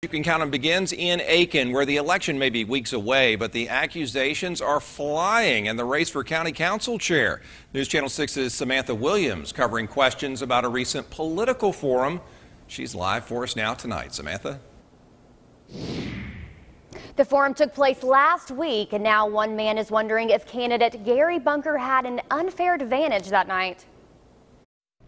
Aiken County begins in Aiken, where the election may be weeks away, but the accusations are flying in the race for County Council Chair. News Channel 6's Samantha Williams covering questions about a recent political forum. She's live for us now tonight. Samantha? The forum took place last week, and now one man is wondering if candidate Gary Bunker had an unfair advantage that night.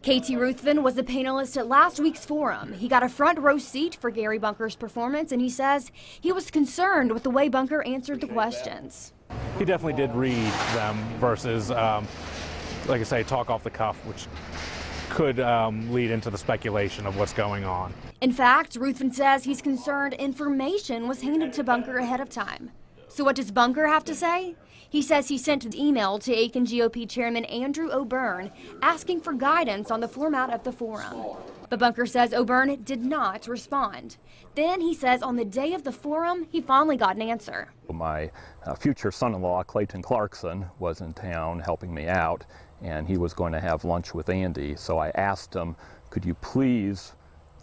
Katie Ruthven was a panelist at last week's forum. He got a front row seat for Gary Bunker's performance, and he says he was concerned with the way Bunker answered the questions. He definitely did read them versus, like I say, talk off the cuff, which could lead into the speculation of what's going on. In fact, Ruthven says he's concerned information was handed to Bunker ahead of time. So what does Bunker have to say? He says he sent an email to Aiken GOP Chairman Andrew O'Byrne asking for guidance on the format of the forum. But Bunker says O'Byrne did not respond. Then he says on the day of the forum, he finally got an answer. My future son-in-law, Clayton Clarkson, was in town helping me out, and he was going to have lunch with Andy. So I asked him, could you please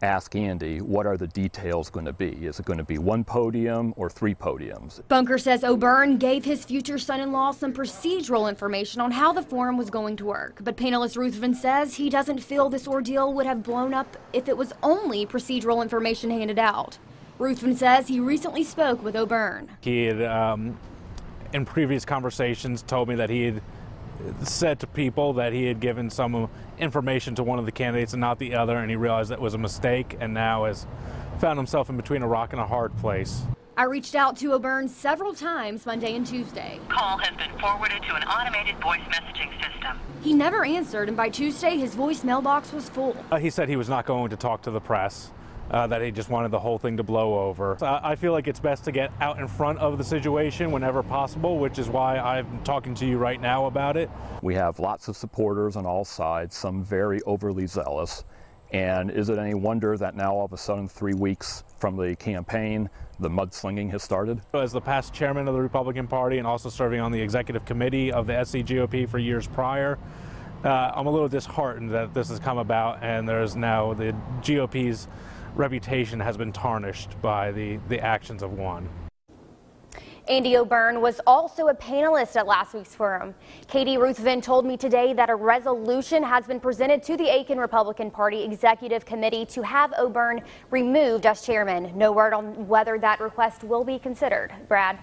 ask Andy, what are the details going to be? Is it going to be one podium or three podiums? Bunker says O'Byrne gave his future son-in-law some procedural information on how the forum was going to work. But panelist Ruthven says he doesn't feel this ordeal would have blown up if it was only procedural information handed out. Ruthven says he recently spoke with O'Byrne. He had, in previous conversations, told me that he had said to people that he had given some information to one of the candidates and not the other, and he realized that was a mistake and now has found himself in between a rock and a hard place. I reached out to O'Byrne several times Monday and Tuesday. Call has been forwarded to an automated voice messaging system. He never answered, and by Tuesday his voice mailbox was full. He said he was not going to talk to the press. That he just wanted the whole thing to blow over. I feel like it's best to get out in front of the situation whenever possible, which is why I'm talking to you right now about it. We have lots of supporters on all sides, some very overly zealous. And is it any wonder that now all of a sudden, 3 weeks from the campaign, the mudslinging has started? As the past chairman of the Republican Party and also serving on the executive committee of the SCGOP for years prior, I'm a little disheartened that this has come about, and there's now the GOP's reputation has been tarnished by the actions of one. Andy O'Byrne was also a panelist at last week's forum. Katie Ruthven told me today that a resolution has been presented to the Aiken Republican Party Executive Committee to have O'Byrne removed as chairman. No word on whether that request will be considered. Brad?